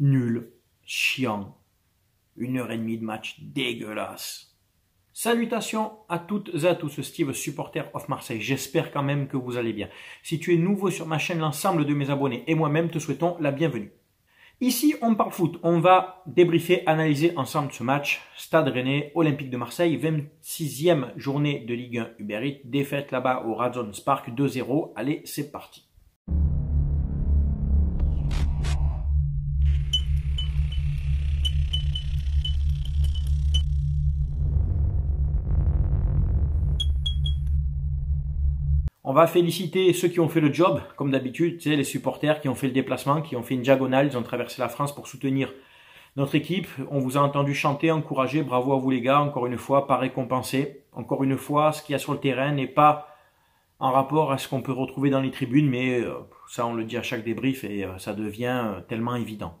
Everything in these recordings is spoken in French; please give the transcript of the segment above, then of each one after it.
nul, chiant, 1h30 de match dégueulasse. Salutations à toutes et à tous, Steve, supporter of Marseille. J'espère quand même que vous allez bien. Si tu es nouveau sur ma chaîne, l'ensemble de mes abonnés et moi-même te souhaitons la bienvenue. Ici, on parle foot. On va débriefer, analyser ensemble ce match. Stade Rennais, Olympique de Marseille, 26e journée de Ligue 1 Uber Eats. Défaite là-bas au Radisson Park 2-0. Allez, c'est parti. On va féliciter ceux qui ont fait le job, comme d'habitude, tu sais, les supporters qui ont fait le déplacement, qui ont fait une diagonale, ils ont traversé la France pour soutenir notre équipe. On vous a entendu chanter, encourager, bravo à vous les gars, encore une fois, pas récompensé. Encore une fois, ce qu'il y a sur le terrain n'est pas en rapport à ce qu'on peut retrouver dans les tribunes, mais ça on le dit à chaque débrief et ça devient tellement évident.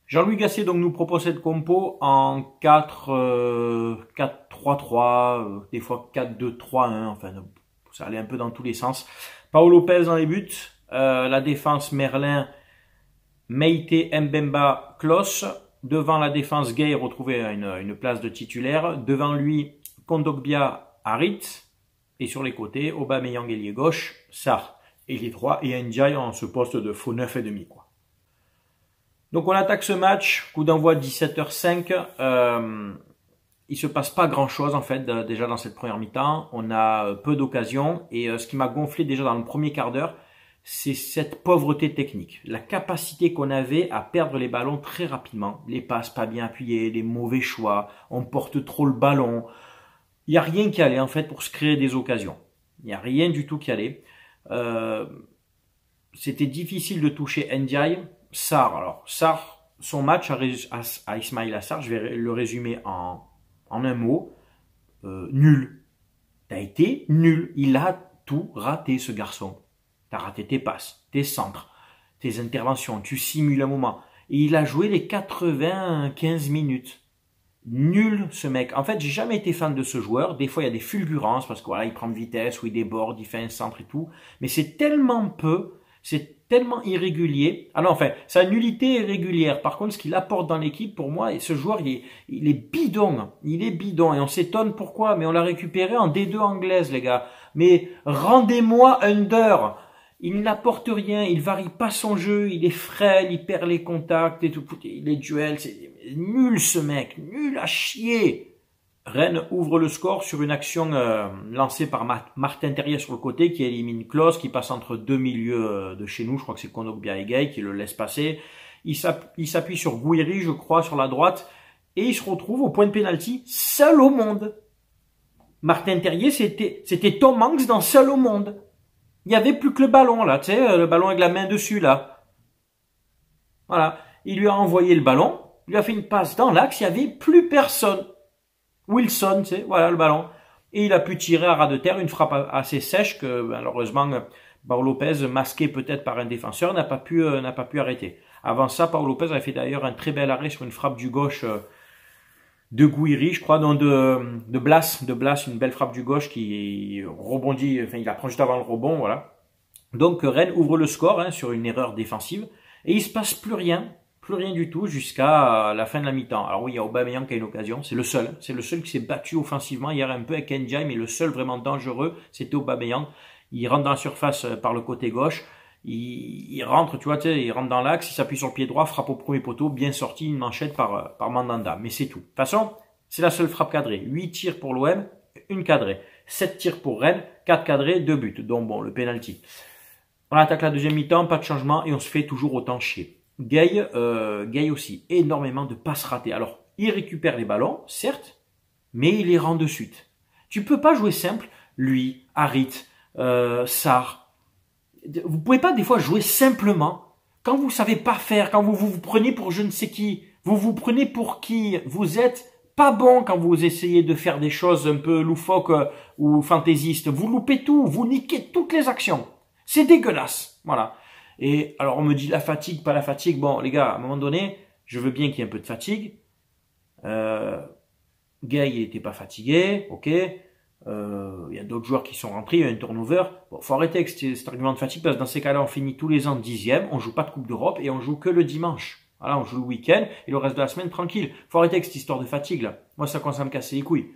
Jean-Louis Gasset donc nous propose cette compo en 4-3-3, des fois 4-2-3-1, enfin ça allait un peu dans tous les sens. Paolo Lopez dans les buts, la défense Merlin, Meite, Mbemba, Klos. Devant la défense, Gay retrouvait une place de titulaire. Devant lui, Kondogbia, Harit. Et sur les côtés, Aubameyang ailier gauche, Sarr ailier droit et Ndiaye en ce poste de faux 9,5 quoi. Donc on attaque ce match, coup d'envoi 17h05. Il se passe pas grand chose en fait déjà dans cette première mi-temps. On a peu d'occasions et ce qui m'a gonflé déjà dans le premier quart d'heure, c'est cette pauvreté technique. La capacité qu'on avait à perdre les ballons très rapidement. Les passes pas bien appuyées, les mauvais choix, on porte trop le ballon. Il n'y a rien qui allait en fait pour se créer des occasions. Il n'y a rien du tout qui allait. C'était difficile de toucher Ndiaye. Sarr, alors Sarr, son match à Ismaïla Sarr, je vais le résumer en un mot, nul. T'as été nul. Il a tout raté, ce garçon. T'as raté tes passes, tes centres, tes interventions. Tu simules un moment. Et il a joué les 95 minutes. Nul, ce mec. En fait, j'ai jamais été fan de ce joueur. Des fois, il y a des fulgurances parce que voilà, il prend de vitesse ou il déborde, il fait un centre et tout. Mais c'est tellement peu, c'est tellement irrégulier. Alors enfin, sa nullité est régulière. Par contre, ce qu'il apporte dans l'équipe, pour moi, ce joueur, il est bidon. Il est bidon. Et on s'étonne pourquoi. Mais on l'a récupéré en D2 anglaise, les gars. Mais rendez-moi Under. Il n'apporte rien. Il varie pas son jeu. Il est frêle. Il perd les contacts et tout. Les duels, c'est nul, ce mec. Nul à chier. Rennes ouvre le score sur une action lancée par Martin Terrier sur le côté qui élimine Klos, qui passe entre deux milieux de chez nous. Je crois que c'est Kondogbia et Gay qui le laisse passer. Il s'appuie sur Gouiri, je crois, sur la droite. Et il se retrouve au point de pénalty, seul au monde. Martin Terrier, c'était Tom Hanks dans Seul au monde. Il n'y avait plus que le ballon, là, tu sais, le ballon avec la main dessus, là. Voilà. Il lui a envoyé le ballon, il lui a fait une passe dans l'axe, il n'y avait plus personne. Wilson, tu sais, voilà le ballon. Et il a pu tirer à ras de terre une frappe assez sèche que malheureusement Paolo Lopez, masqué peut-être par un défenseur, n'a pas pu arrêter. Avant ça, Paolo Lopez avait fait d'ailleurs un très bel arrêt sur une frappe du gauche de Gouiri, je crois, non, de Blas, une belle frappe du gauche qui rebondit, enfin il apprend juste avant le rebond, voilà. Donc Rennes ouvre le score hein, sur une erreur défensive et il se passe plus rien du tout jusqu'à la fin de la mi-temps. Alors oui, il y a Aubameyang qui a une occasion, c'est le seul qui s'est battu offensivement hier un peu avec Ndiaye, mais le seul vraiment dangereux, c'était Aubameyang. Il rentre dans la surface par le côté gauche, il rentre, tu vois, il rentre dans l'axe, il s'appuie sur le pied droit, frappe au premier poteau, bien sorti, une manchette par Mandanda, mais c'est tout. De toute façon, c'est la seule frappe cadrée. 8 tirs pour l'OM, une cadrée. 7 tirs pour Rennes, 4 cadrés, 2 buts, donc bon, le penalty. On attaque la deuxième mi-temps, pas de changement, et on se fait toujours autant chier. Gay aussi, énormément de passes ratées. Alors, il récupère les ballons, certes, mais il les rend de suite. Tu peux pas jouer simple, lui, Harit, Sarr. Vous pouvez pas des fois jouer simplement. Quand vous savez pas faire, quand vous prenez pour je ne sais qui, vous prenez pour qui vous êtes pas bon quand vous essayez de faire des choses un peu loufoques ou fantaisistes. Vous loupez tout, vous niquez toutes les actions. C'est dégueulasse, voilà. Et alors on me dit la fatigue, pas la fatigue. Bon les gars, à un moment donné, je veux bien qu'il y ait un peu de fatigue. Gay il était pas fatigué, ok. Il y a d'autres joueurs qui sont rentrés, il y a un turnover. Bon, faut arrêter avec cet argument de fatigue parce que dans ces cas-là, on finit tous les ans 10e, on joue pas de Coupe d'Europe et on joue que le dimanche. Voilà, on joue le week-end et le reste de la semaine tranquille. Faut arrêter avec cette histoire de fatigue là. Moi, ça commence à me casser les couilles.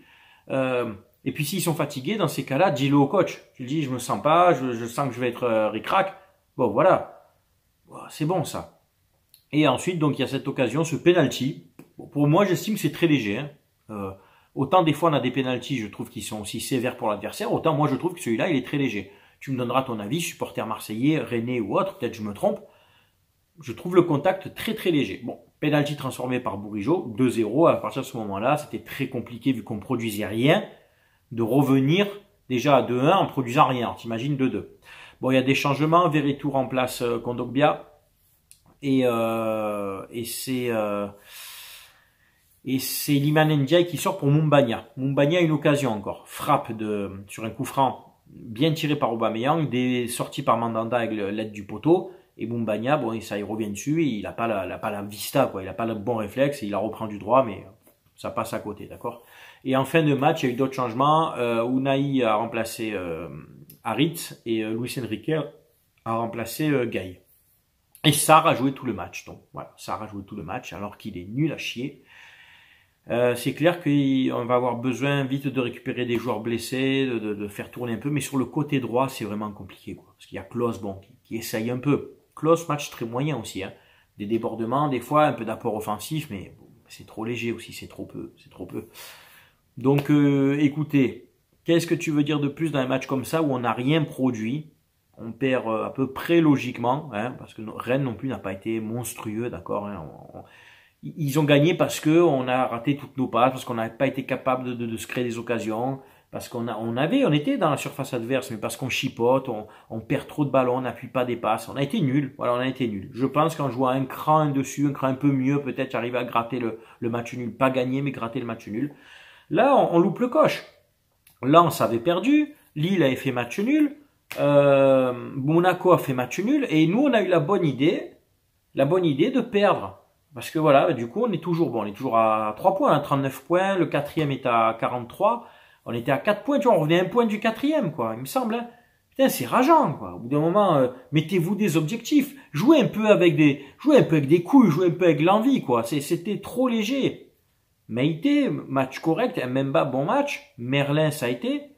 Et puis s'ils sont fatigués, dans ces cas-là, dis-le au coach. Tu le dis, je me sens pas, je sens que je vais être ric-rac. Bon, voilà. Bon, c'est bon ça. Et ensuite, donc il y a cette occasion, ce penalty. Bon, pour moi, j'estime que c'est très léger. Hein. Autant des fois on a des penalties, je trouve qu'ils sont aussi sévères pour l'adversaire, autant moi je trouve que celui-là il est très léger. Tu me donneras ton avis, supporter marseillais, rennais ou autre, peut-être je me trompe. Je trouve le contact très très léger. Bon, penalty transformé par Bourigeaud, 2-0. À partir de ce moment-là, c'était très compliqué vu qu'on ne produisait rien, de revenir déjà à 2-1 en produisant rien. T'imagines 2-2. Bon, il y a des changements. Verretou remplace Kondogbia et c'est Iliman Ndiaye qui sort pour Moumbagna. Moumbagna a une occasion encore. Frappe sur un coup franc bien tiré par Aubameyang, sorti par Mandanda avec l'aide du poteau. Et Moumbagna, bon, ça il revient dessus, il n'a pas la vista, quoi. Il n'a pas le bon réflexe, et il la reprend du droit, mais ça passe à côté, d'accord. Et en fin de match, il y a eu d'autres changements. Unai a remplacé Harit et Luis Enrique a remplacé Gaï. Et Sarr a joué tout le match. Donc voilà, Sarr a joué tout le match alors qu'il est nul à chier. C'est clair qu'on va avoir besoin vite de récupérer des joueurs blessés, de faire tourner un peu, mais sur le côté droit, c'est vraiment compliqué, quoi. Parce qu'il y a Klose, bon, qui essaye un peu. Klose, match très moyen aussi, hein. Des débordements, des fois, un peu d'apport offensif, mais bon, c'est trop léger aussi, c'est trop peu. Donc, écoutez, qu'est-ce que tu veux dire de plus dans un match comme ça où on n'a rien produit? On perd à peu près logiquement, hein, parce que Rennes non plus n'a pas été monstrueux, d'accord, hein, ils ont gagné parce que on a raté toutes nos passes, parce qu'on n'a pas été capable de se créer des occasions, parce qu'on était dans la surface adverse, mais parce qu'on chipote, on perd trop de ballons, on n'appuie pas des passes, on a été nuls. Voilà, on a été nuls. Je pense qu'en jouant un cran dessus, un cran un peu mieux, peut-être arriver à gratter le match nul, pas gagner, mais gratter le match nul. Là, on loupe le coche. Lens avait perdu, Lille avait fait match nul, Monaco a fait match nul, et nous, on a eu la bonne idée de perdre. Parce que voilà, du coup, on est toujours à 3 points, hein, 39 points, le quatrième est à 43, on était à 4 points, tu vois, on revenait à 1 point du quatrième, quoi, il me semble, hein. Putain, c'est rageant, quoi. Au bout d'un moment, mettez-vous des objectifs, jouez un peu avec des couilles, jouez un peu avec l'envie, quoi. C'était trop léger. Meïté, match correct, Mbemba, bon match, Merlin, ça a été,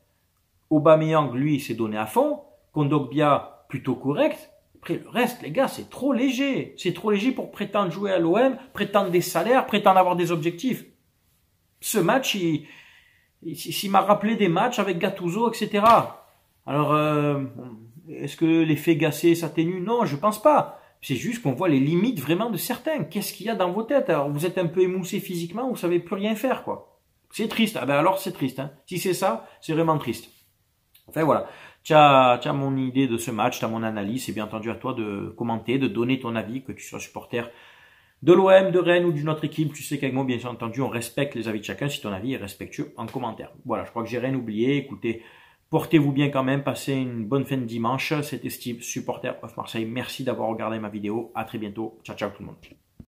Aubameyang, lui, s'est donné à fond, Kondogbia, plutôt correct. Après, le reste, les gars, c'est trop léger. C'est trop léger pour prétendre jouer à l'OM, prétendre des salaires, prétendre avoir des objectifs. Ce match, il m'a rappelé des matchs avec Gattuso, etc. Alors, est-ce que l'effet Gasset s'atténue? Non, je pense pas. C'est juste qu'on voit les limites vraiment de certains. Qu'est-ce qu'il y a dans vos têtes? Alors, vous êtes un peu émoussé physiquement, vous savez plus rien faire, quoi. C'est triste. Ah ben alors, c'est triste, hein. Si c'est ça, c'est vraiment triste. Enfin, voilà. Tu as mon idée de ce match, tu as mon analyse, c'est bien entendu à toi de commenter, de donner ton avis, que tu sois supporter de l'OM, de Rennes ou d'une autre équipe. Tu sais qu'avec moi, bien entendu, on respecte les avis de chacun, si ton avis est respectueux en commentaire. Voilà, je crois que j'ai rien oublié. Écoutez, portez-vous bien quand même, passez une bonne fin de dimanche. C'était Steve, supporter of Marseille. Merci d'avoir regardé ma vidéo. À très bientôt. Ciao, ciao tout le monde.